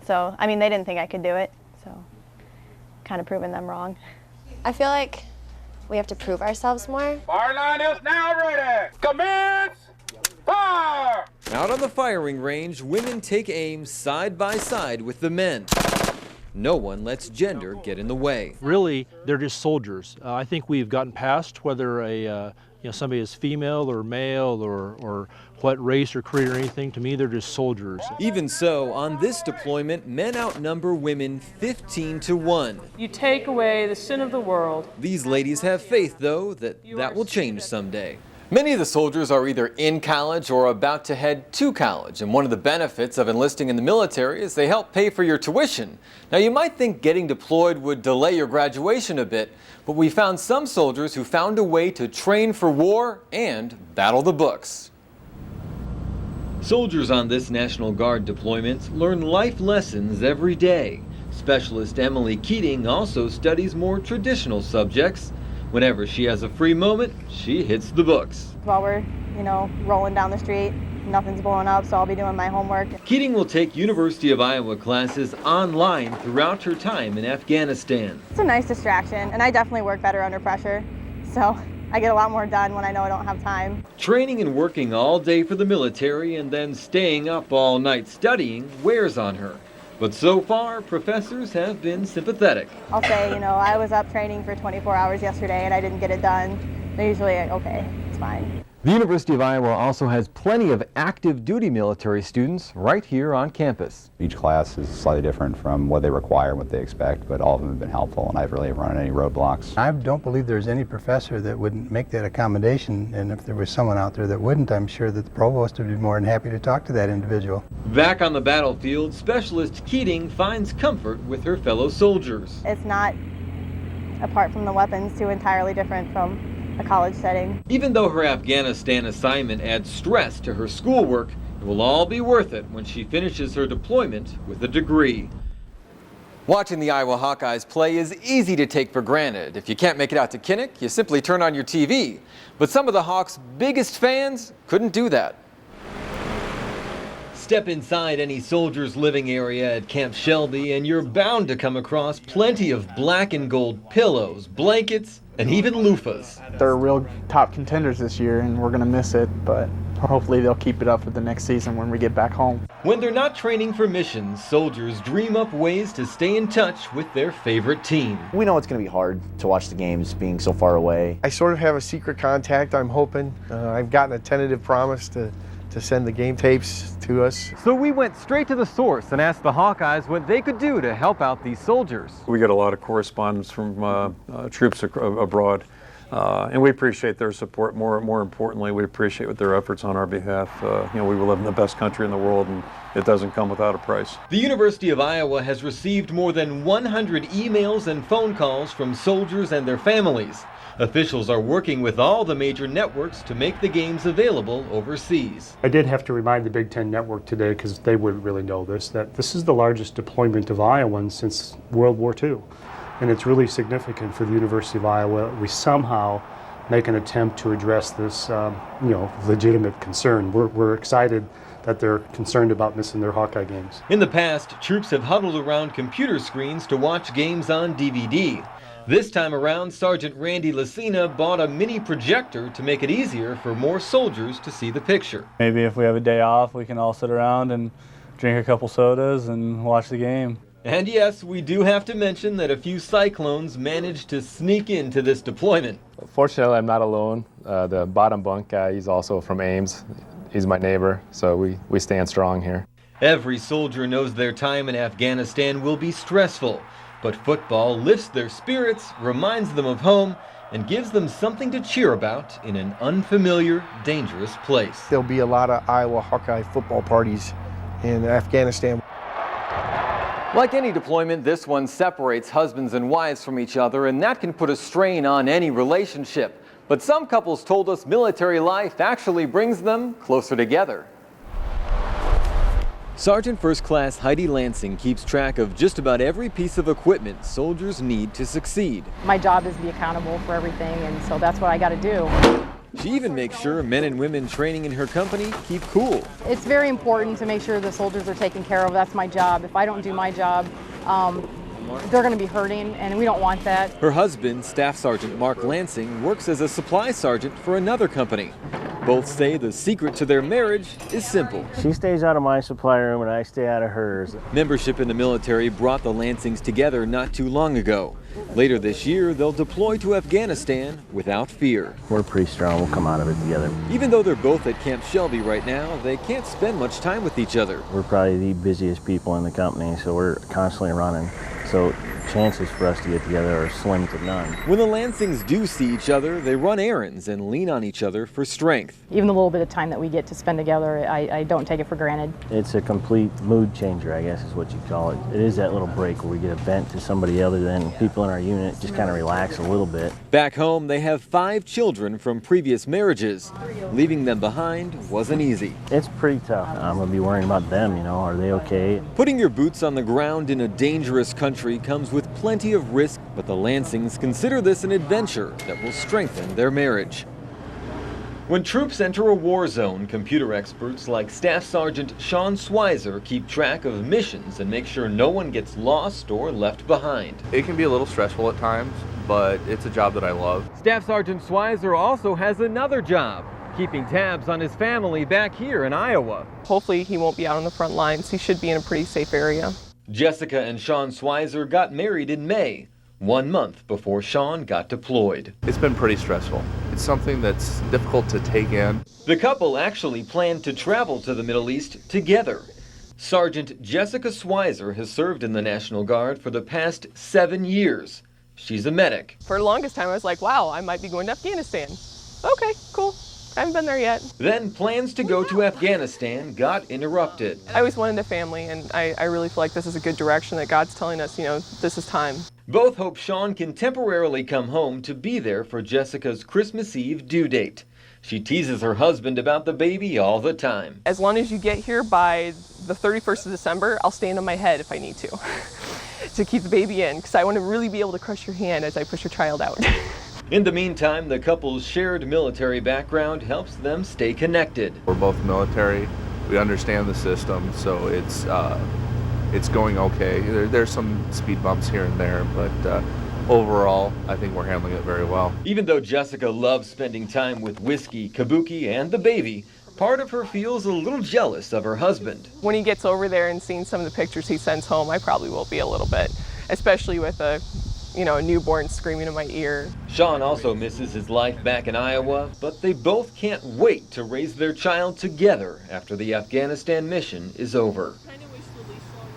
So, I mean, they didn't think I could do it, so kind of proving them wrong. I feel like we have to prove ourselves more. Fire line is now ready. Commence fire! Out on the firing range, women take aim side by side with the men. No one lets gender get in the way. Really, they're just soldiers. I think we've gotten past whether somebody is female or male or what race or creed or anything. To me, they're just soldiers. Even so, on this deployment, men outnumber women 15 to 1. You take away the sin of the world. These ladies have faith, though, that will change someday. Many of the soldiers are either in college or about to head to college, and one of the benefits of enlisting in the military is they help pay for your tuition. Now, you might think getting deployed would delay your graduation a bit, but we found some soldiers who found a way to train for war and battle the books. Soldiers on this National Guard deployment learn life lessons every day. Specialist Emily Keating also studies more traditional subjects. Whenever she has a free moment, she hits the books. While we're, rolling down the street, nothing's blowing up, so I'll be doing my homework. Keating will take University of Iowa classes online throughout her time in Afghanistan. It's a nice distraction, and I definitely work better under pressure, so I get a lot more done when I know I don't have time. Training and working all day for the military and then staying up all night studying wears on her. But so far, professors have been sympathetic. I'll say, I was up training for 24 hours yesterday and I didn't get it done. They're usually like, okay, it's fine. The University of Iowa also has plenty of active duty military students right here on campus. Each class is slightly different from what they require, what they expect, but all of them have been helpful, and I've really run into any roadblocks. I don't believe there's any professor that wouldn't make that accommodation, and if there was someone out there that wouldn't, I'm sure that the provost would be more than happy to talk to that individual. Back on the battlefield, Specialist Keating finds comfort with her fellow soldiers. It's not, apart from the weapons, too entirely different from a college setting. Even though her Afghanistan assignment adds stress to her schoolwork, it will all be worth it when she finishes her deployment with a degree. Watching the Iowa Hawkeyes play is easy to take for granted. If you can't make it out to Kinnick, you simply turn on your TV. But some of the Hawks' biggest fans couldn't do that. Step inside any soldier's living area at Camp Shelby and you're bound to come across plenty of black and gold pillows, blankets, and even loofahs. They're real top contenders this year and we're going to miss it, but hopefully they'll keep it up for the next season when we get back home. When they're not training for missions, soldiers dream up ways to stay in touch with their favorite team. We know it's going to be hard to watch the games being so far away. I sort of have a secret contact, I'm hoping. I've gotten a tentative promise to send the game tapes to us. So we went straight to the source and asked the Hawkeyes what they could do to help out these soldiers. We get a lot of correspondence from troops abroad And we appreciate their support. More importantly, we appreciate their efforts on our behalf. We live in the best country in the world, and it doesn't come without a price. The University of Iowa has received more than 100 emails and phone calls from soldiers and their families. Officials are working with all the major networks to make the games available overseas. I did have to remind the Big Ten Network today, because they wouldn't really know this, that this is the largest deployment of Iowans since World War II. And it's really significant for the University of Iowa. We somehow make an attempt to address this, legitimate concern. We're excited that they're concerned about missing their Hawkeye games. In the past, troops have huddled around computer screens to watch games on DVD. This time around, Sergeant Randy Lucina bought a mini projector to make it easier for more soldiers to see the picture. Maybe if we have a day off, we can all sit around and drink a couple sodas and watch the game. And yes, we do have to mention that a few Cyclones managed to sneak into this deployment. Fortunately, I'm not alone. The bottom bunk guy, he's also from Ames. He's my neighbor, so we stand strong here. Every soldier knows their time in Afghanistan will be stressful, but football lifts their spirits, reminds them of home, and gives them something to cheer about in an unfamiliar, dangerous place. There'll be a lot of Iowa Hawkeye football parties in Afghanistan. Like any deployment, this one separates husbands and wives from each other, and that can put a strain on any relationship. But some couples told us military life actually brings them closer together. Sergeant First Class Heidi Lansing keeps track of just about every piece of equipment soldiers need to succeed. My job is to be accountable for everything, and so that's what I got to do. She even makes sure men and women training in her company keep cool. It's very important to make sure the soldiers are taken care of. That's my job. If I don't do my job, they're going to be hurting, and we don't want that. Her husband, Staff Sergeant Mark Lansing, works as a supply sergeant for another company. Both say the secret to their marriage is simple. She stays out of my supply room and I stay out of hers. Membership in the military brought the Lansings together not too long ago. Later this year, they'll deploy to Afghanistan without fear. We're pretty strong. We'll come out of it together. Even though they're both at Camp Shelby right now, they can't spend much time with each other. We're probably the busiest people in the company, so we're constantly running. So chances for us to get together are slim to none. When the Lansings do see each other, they run errands and lean on each other for strength. Even the little bit of time that we get to spend together, I don't take it for granted. It's a complete mood changer, I guess is what you call it. It is that little break where we get a vent to somebody other than people in our unit, just kind of relax a little bit. Back home, they have 5 children from previous marriages. Leaving them behind wasn't easy. It's pretty tough. I'm going to be worrying about them, are they okay? Putting your boots on the ground in a dangerous country comes with plenty of risk, but the Lansings consider this an adventure that will strengthen their marriage. When troops enter a war zone, computer experts like Staff Sergeant Sean Swizer keep track of missions and make sure no one gets lost or left behind. It can be a little stressful at times, but it's a job that I love. Staff Sergeant Swizer also has another job, keeping tabs on his family back here in Iowa. Hopefully he won't be out on the front lines. He should be in a pretty safe area. Jessica and Sean Swizer got married in May, 1 month before Sean got deployed. It's been pretty stressful. It's something that's difficult to take in. The couple actually planned to travel to the Middle East together. Sergeant Jessica Swizer has served in the National Guard for the past 7 years. She's a medic. For the longest time, I was like, wow, I might be going to Afghanistan. Okay, cool. I haven't been there yet. Then plans to go to Afghanistan got interrupted. I always wanted a family, and I really feel like this is a good direction that God's telling us, this is time. Both hope Sean can temporarily come home to be there for Jessica's Christmas Eve due date. She teases her husband about the baby all the time. As long as you get here by the 31st of December, I'll stand on my head if I need to, to keep the baby in, because I want to really be able to crush your hand as I push your child out. In the meantime, the couple's shared military background helps them stay connected. We're both military. We understand the system, so it's going okay. There's some speed bumps here and there, but overall, I think we're handling it very well. Even though Jessica loves spending time with Whiskey, Kabuki, and the baby, part of her feels a little jealous of her husband. When he gets over there and seeing some of the pictures he sends home, I probably will be a little bit, especially with a newborn screaming in my ear. Sean also misses his life back in Iowa, but they both can't wait to raise their child together after the Afghanistan mission is over.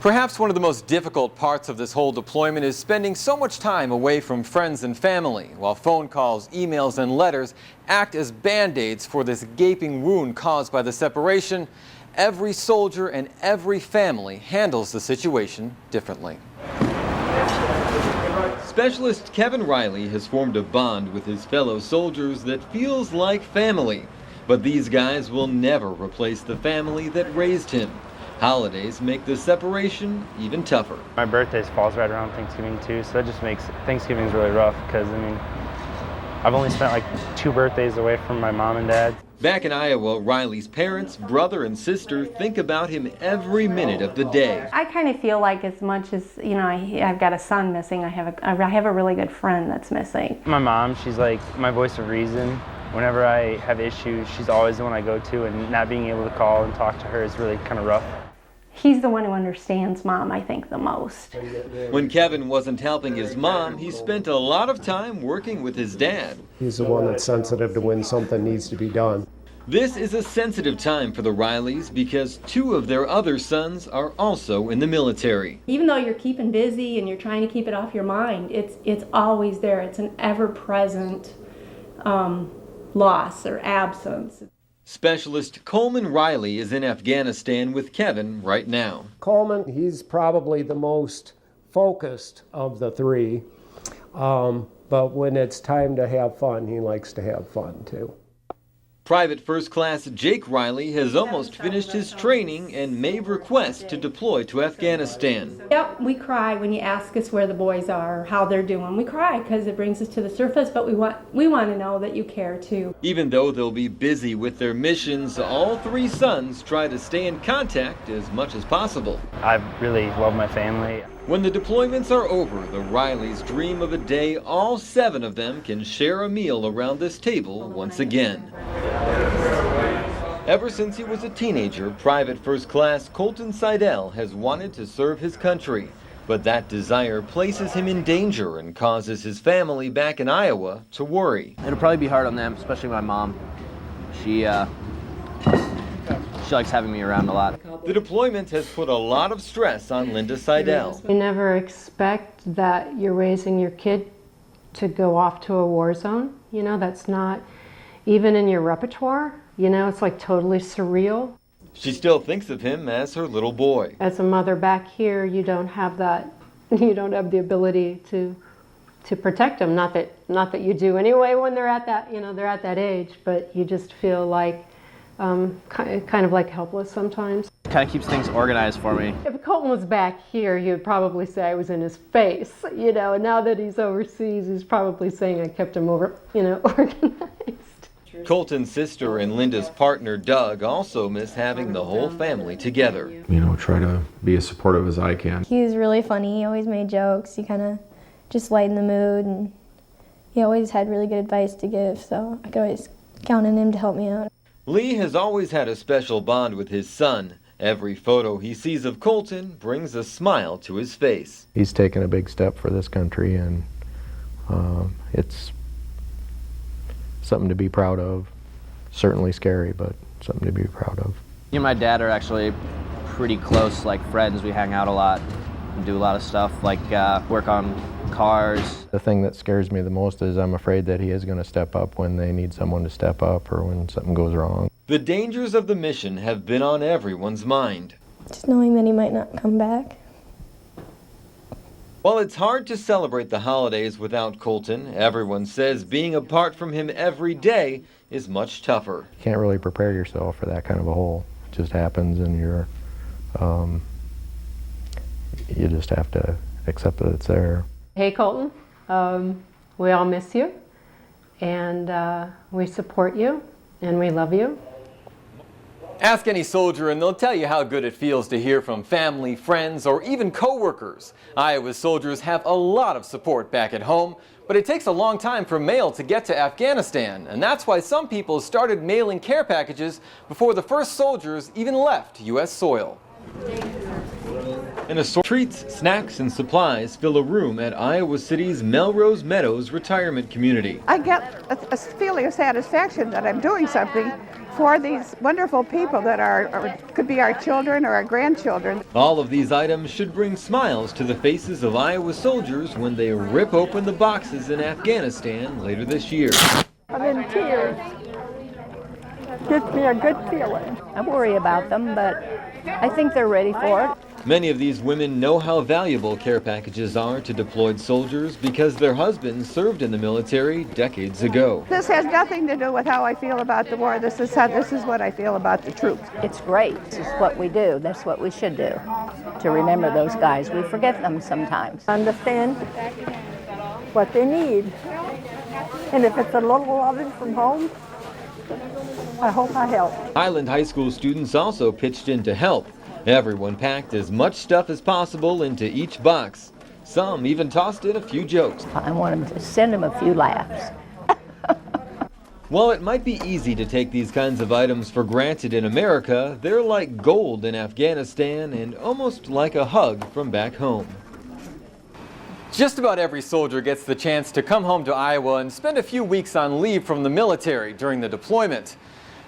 Perhaps one of the most difficult parts of this whole deployment is spending so much time away from friends and family, while phone calls, emails, and letters act as band-aids for this gaping wound caused by the separation. Every soldier and every family handles the situation differently. Specialist Kevin Riley has formed a bond with his fellow soldiers that feels like family. But these guys will never replace the family that raised him. Holidays make the separation even tougher. My birthday falls right around Thanksgiving too, so that just makes Thanksgiving's really rough because, I mean, I've only spent like 2 birthdays away from my mom and dad. Back in Iowa, Riley's parents, brother, and sister think about him every minute of the day. I kind of feel like as much as, you know, I've got a son missing, I have a really good friend that's missing. My mom, she's like my voice of reason. Whenever I have issues, she's always the one I go to, and not being able to call and talk to her is really kind of rough. He's the one who understands Mom, I think, the most. When Kevin wasn't helping his mom, he spent a lot of time working with his dad. He's the one that's sensitive to when something needs to be done. This is a sensitive time for the Rileys because 2 of their other sons are also in the military. Even though you're keeping busy and you're trying to keep it off your mind, it's always there. It's an ever-present loss or absence. Specialist Coleman Riley is in Afghanistan with Kevin right now. Coleman, he's probably the most focused of the 3, but when it's time to have fun, he likes to have fun too. Private First Class Jake Riley has almost finished his training and may request to deploy to Afghanistan. Yep, we cry when you ask us where the boys are, how they're doing. We cry because it brings us to the surface, but we want to know that you care too. Even though they'll be busy with their missions, all 3 sons try to stay in contact as much as possible. I really love my family. When the deployments are over, the Rileys dream of a day all 7 of them can share a meal around this table once again. Ever since he was a teenager, Private First Class Colton Seidel has wanted to serve his country. But that desire places him in danger and causes his family back in Iowa to worry. It'll probably be hard on them, especially my mom. She likes having me around a lot. The deployment has put a lot of stress on Linda Seidel. You never expect that you're raising your kid to go off to a war zone. You know, that's not even in your repertoire. You know, it's like totally surreal. She still thinks of him as her little boy. As a mother back here, you don't have that, you don't have the ability to protect them. Not that you do anyway when they're at that, you know, they're at that age, but you just feel like kind of like helpless sometimes. Kind of keeps things organized for me. If Colton was back here, he would probably say I was in his face, you know, and now that he's overseas, he's probably saying I kept him organized. Colton's sister and Linda's partner, Doug, also miss having the whole family together. You know, try to be as supportive as I can. He was really funny. He always made jokes. He kind of just lightened the mood, and he always had really good advice to give, so I could always count on him to help me out. Lee has always had a special bond with his son. Every photo he sees of Colton brings a smile to his face. He's taken a big step for this country, and it's something to be proud of. Certainly scary, but something to be proud of. Me and my dad are actually pretty close, like friends. We hang out a lot and do a lot of stuff, like work on cars. The thing that scares me the most is I'm afraid that he is going to step up when they need someone to step up or when something goes wrong. The dangers of the mission have been on everyone's mind. Just knowing that he might not come back. While it's hard to celebrate the holidays without Colton, everyone says being apart from him every day is much tougher. You can't really prepare yourself for that kind of a hole. It just happens, and you just have to accept that it's there. Hey Colton, we all miss you, and we support you, and we love you. Ask any soldier and they'll tell you how good it feels to hear from family, friends, or even co-workers. Iowa soldiers have a lot of support back at home, but it takes a long time for mail to get to Afghanistan, and that's why some people started mailing care packages before the first soldiers even left U.S. soil. Treats, snacks, and supplies fill a room at Iowa City's Melrose Meadows Retirement Community. I get a feeling of satisfaction that I'm doing something for these wonderful people that could be our children or our grandchildren. All of these items should bring smiles to the faces of Iowa soldiers when they rip open the boxes in Afghanistan later this year. I'm in tears. Gives me a good feeling. I worry about them, but I think they're ready for it. Many of these women know how valuable care packages are to deployed soldiers because their husbands served in the military decades ago. This has nothing to do with how I feel about the war. This is what I feel about the troops. It's great. This is what we do. That's what we should do, to remember those guys. We forget them sometimes. Understand what they need. And if it's a little loving from home, I hope I help. Highland High School students also pitched in to help. Everyone packed as much stuff as possible into each box. Some even tossed in a few jokes. I want them to send them a few laughs. While it might be easy to take these kinds of items for granted in America, they're like gold in Afghanistan and almost like a hug from back home. Just about every soldier gets the chance to come home to Iowa and spend a few weeks on leave from the military during the deployment.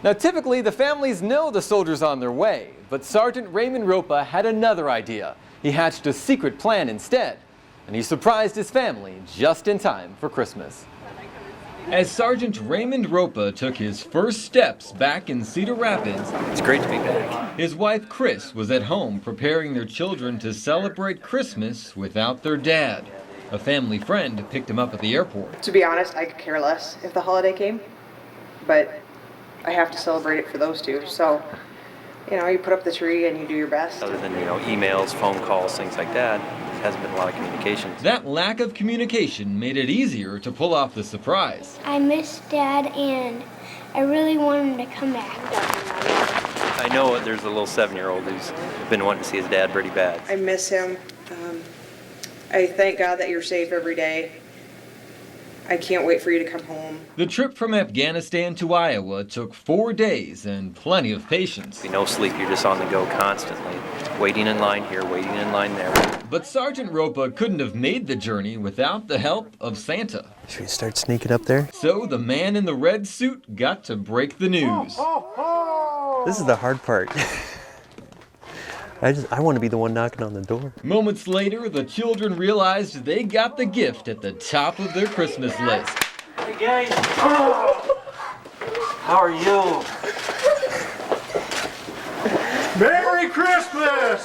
Now, typically, the families know the soldiers on their way, but Sergeant Raymond Ropa had another idea. He hatched a secret plan instead, and he surprised his family just in time for Christmas. As Sergeant Raymond Ropa took his first steps back in Cedar Rapids, it's great to be back. His wife Chris was at home preparing their children to celebrate Christmas without their dad. A family friend picked him up at the airport. To be honest, I could care less if the holiday came, but I have to celebrate it for those two. So, you put up the tree and you do your best. Other than, emails, phone calls, things like that, there hasn't been a lot of communication. That lack of communication made it easier to pull off the surprise. I miss Dad and I really want him to come back. I know there's a little 7-year-old who's been wanting to see his dad pretty bad. I miss him. I thank God that you're safe every day. I can't wait for you to come home. The trip from Afghanistan to Iowa took 4 days and plenty of patience. No sleep, you're just on the go constantly. Waiting in line here, waiting in line there. But Sergeant Ropa couldn't have made the journey without the help of Santa. Should we start sneaking up there? So the man in the red suit got to break the news. This is the hard part. I want to be the one knocking on the door. Moments later, the children realized they got the gift at the top of their Christmas list. Hey guys, how are you? Merry Christmas!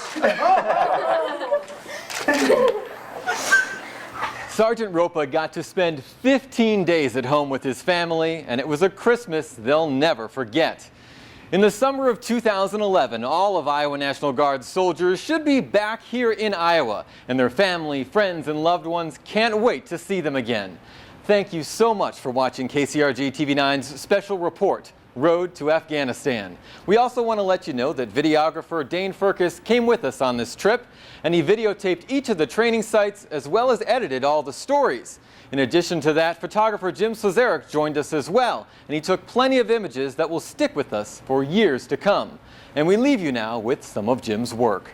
Sergeant Ropa got to spend 15 days at home with his family, and it was a Christmas they'll never forget. In the summer of 2011, all of Iowa National Guard soldiers should be back here in Iowa, and their family, friends, and loved ones can't wait to see them again. Thank you so much for watching KCRG-TV9's special report, Road to Afghanistan. We also want to let you know that videographer Dane Furcus came with us on this trip, and he videotaped each of the training sites as well as edited all the stories. In addition to that, photographer Jim Slazarek joined us as well, and he took plenty of images that will stick with us for years to come. And we leave you now with some of Jim's work.